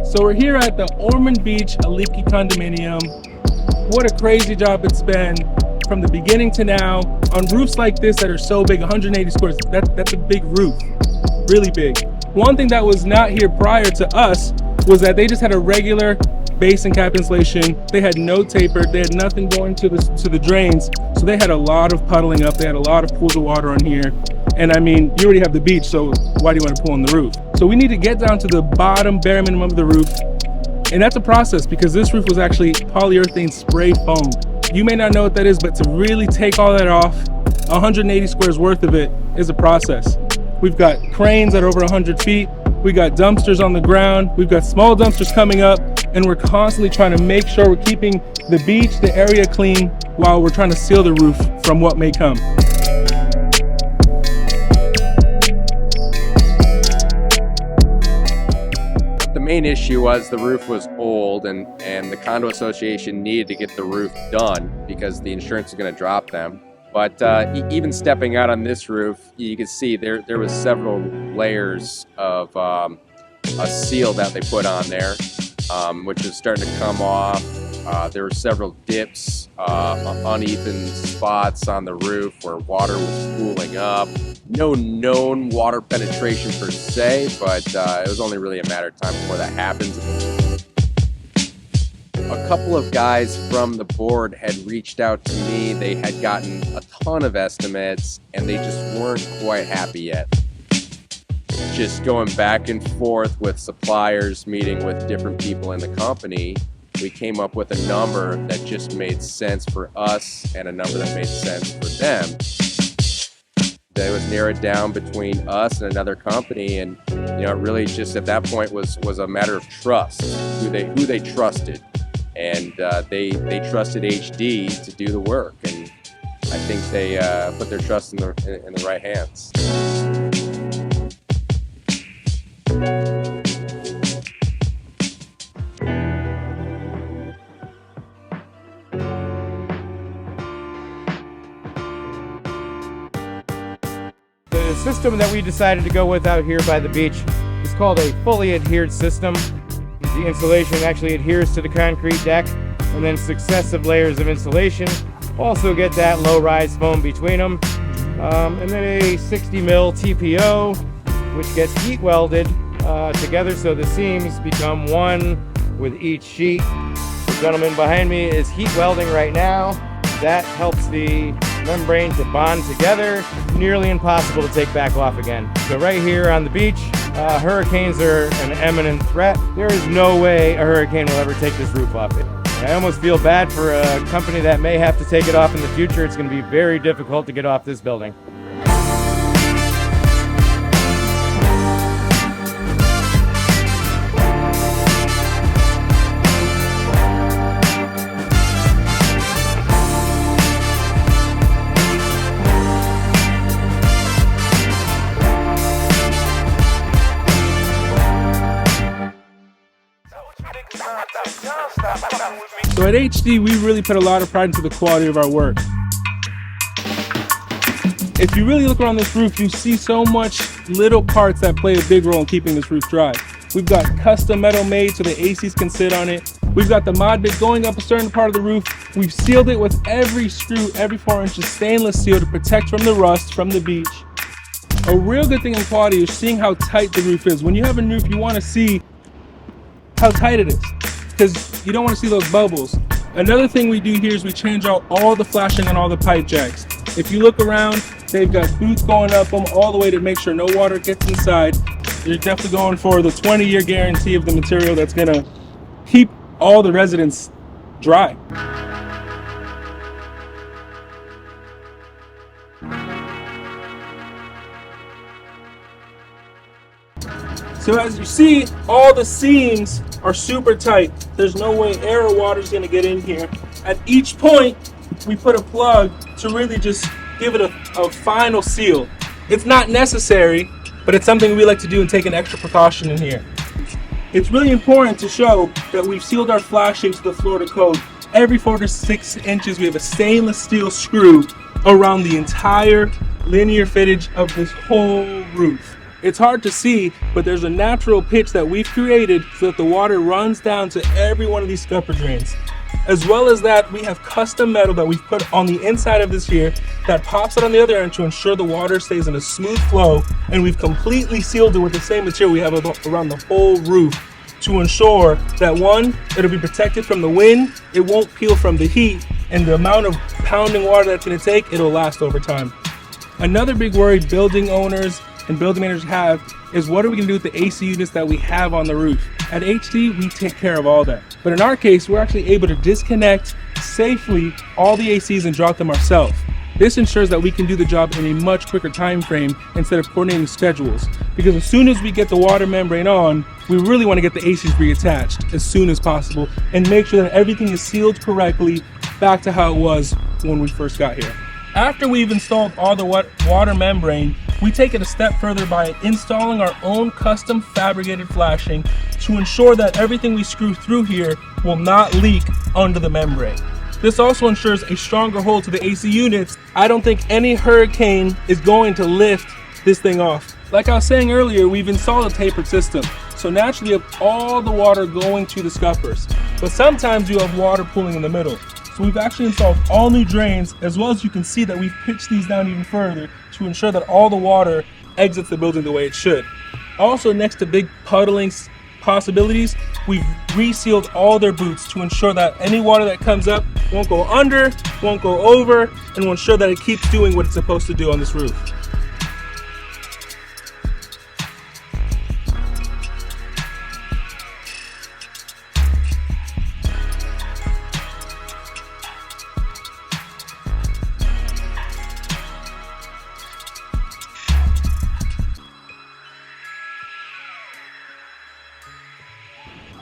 So we're here at the Ormond Beach Aliki condominium. What a crazy job it's been from the beginning to now on roofs like this that are so big, 180 squares. That's a big roof, really big. One thing that was not here prior to us was that they just had a regular base and cap insulation. They had no taper, they had nothing going to the drains. So they had a lot of puddling up, they had a lot of pools of water on here. And I mean, you already have the beach, so why do you want to pull on the roof? So we need to get down to the bottom bare minimum of the roof. And that's a process because this roof was actually polyurethane spray foam. You may not know what that is, but to really take all that off, 180 squares worth of it is a process. We've got cranes at over 100 feet. We got dumpsters on the ground. We've got small dumpsters coming up, and we're constantly trying to make sure we're keeping the beach, the area clean, while we're trying to seal the roof from what may come. The main issue was the roof was old and the condo association needed to get the roof done because the insurance is going to drop them. But even stepping out on this roof, you can see there was several layers of a seal that they put on there, which is starting to come off. There were several dips, uneven spots on the roof where water was pooling up. No known water penetration per se, but it was only really a matter of time before that happens. A couple of guys from the board had reached out to me. They had gotten a ton of estimates and they just weren't quite happy yet. Just going back and forth with suppliers, meeting with different people in the company, we came up with a number that just made sense for us and a number that made sense for them. That was narrowed down between us and another company, and it really just at that point was a matter of trust, who they trusted, and they trusted HD to do the work, and I think they put their trust in the right hands. The system that we decided to go with out here by the beach is called a fully adhered system. The insulation actually adheres to the concrete deck, and then successive layers of insulation also get that low-rise foam between them. And then a 60 mil TPO, which gets heat welded together so the seams become one with each sheet. The gentleman behind me is heat welding right now. That helps the membrane to bond together, nearly impossible to take back off again. So right here on the beach, hurricanes are an imminent threat. There is no way a hurricane will ever take this roof off. I almost feel bad for a company that may have to take it off in the future. It's going to be very difficult to get off this building. So at HD, we really put a lot of pride into the quality of our work. If you really look around this roof, you see so much little parts that play a big role in keeping this roof dry. We've got custom metal made so the ACs can sit on it. We've got the mod bit going up a certain part of the roof. We've sealed it with every screw, every 4 inches stainless steel to protect from the rust from the beach. A real good thing in quality is seeing how tight the roof is. When you have a roof, you want to see how tight it is, because you don't want to see those bubbles. Another thing we do here is we change out all the flashing on all the pipe jacks. If you look around, they've got boots going up them all the way to make sure no water gets inside. You're definitely going for the 20-year guarantee of the material that's going to keep all the residents dry. So as you see, all the seams are super tight. There's no way air or water is going to get in here. At each point, we put a plug to really just give it a final seal. It's not necessary, but it's something we like to do and take an extra precaution in here. It's really important to show that we've sealed our flashing to the Florida code. Every 4 to 6 inches, we have a stainless steel screw around the entire linear footage of this whole roof. It's hard to see, but there's a natural pitch that we've created so that the water runs down to every one of these scupper drains. As well as that, we have custom metal that we've put on the inside of this here that pops it on the other end to ensure the water stays in a smooth flow, and we've completely sealed it with the same material we have around the whole roof to ensure that, one, it'll be protected from the wind, it won't peel from the heat, and the amount of pounding water that's going to take, it'll last over time. Another big worry building owners and building managers have is, what are we going to do with the AC units that we have on the roof? At HT, we take care of all that. But in our case, we're actually able to disconnect safely all the ACs and drop them ourselves. This ensures that we can do the job in a much quicker time frame instead of coordinating schedules. Because as soon as we get the water membrane on, we really want to get the ACs reattached as soon as possible and make sure that everything is sealed correctly back to how it was when we first got here. After we've installed all the water membrane, we take it a step further by installing our own custom fabricated flashing to ensure that everything we screw through here will not leak under the membrane. This also ensures a stronger hold to the AC units. I don't think any hurricane is going to lift this thing off. Like I was saying earlier, we've installed a tapered system. So naturally you have all the water going to the scuppers. But sometimes you have water pooling in the middle. So we've actually installed all new drains, as well as you can see that we've pitched these down even further to ensure that all the water exits the building the way it should. Also, next to big puddling possibilities, we've resealed all their boots to ensure that any water that comes up won't go under, won't go over, and will ensure that it keeps doing what it's supposed to do on this roof.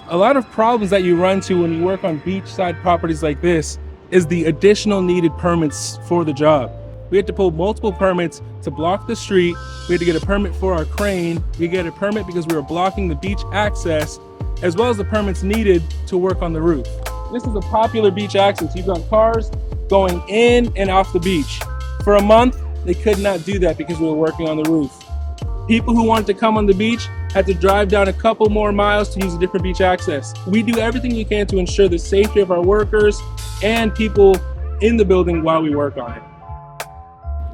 A lot of problems that you run into when you work on beachside properties like this is the additional needed permits for the job. We had to pull multiple permits to block the street. We had to get a permit for our crane. We get a permit because we were blocking the beach access, as well as the permits needed to work on the roof. This is a popular beach access. You've got cars going in and off the beach. For a month, they could not do that because we were working on the roof. People who wanted to come on the beach had to drive down a couple more miles to use a different beach access. We do everything we can to ensure the safety of our workers and people in the building while we work on it.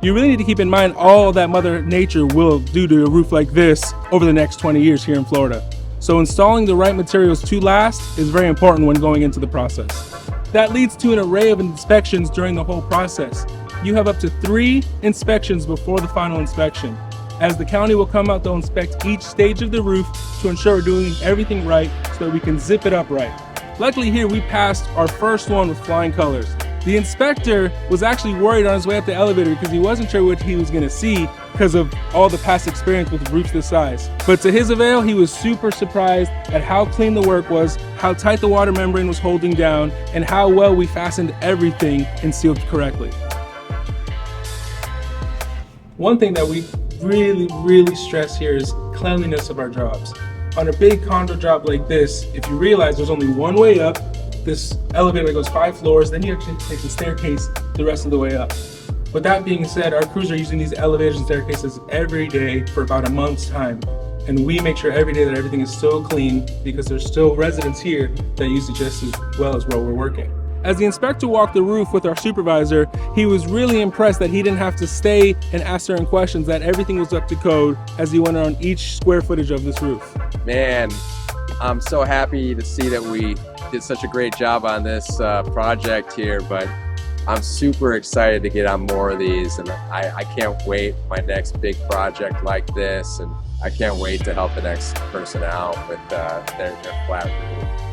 You really need to keep in mind all that Mother Nature will do to a roof like this over the next 20 years here in Florida. So installing the right materials to last is very important when going into the process. That leads to an array of inspections during the whole process. You have up to 3 inspections before the final inspection, as the county will come out to inspect each stage of the roof to ensure we're doing everything right so that we can zip it up right. Luckily here we passed our first one with flying colors. The inspector was actually worried on his way up the elevator because he wasn't sure what he was going to see because of all the past experience with roofs this size. But to his avail, he was super surprised at how clean the work was, how tight the water membrane was holding down, and how well we fastened everything and sealed correctly. One thing that we really stress here is cleanliness of our jobs. On a big condo job like this, if you realize there's only one way up, this elevator goes 5 floors, then you actually take the staircase the rest of the way up. With that being said, our crews are using these elevators and staircases every day for about a month's time. And we make sure every day that everything is still clean because there's still residents here that use it just as well as where we're working. As the inspector walked the roof with our supervisor, he was really impressed that he didn't have to stay and ask certain questions, that everything was up to code as he went on each square footage of this roof. Man, I'm so happy to see that we did such a great job on this project here, but I'm super excited to get on more of these, and I can't wait for my next big project like this, and I can't wait to help the next person out with their flat roof.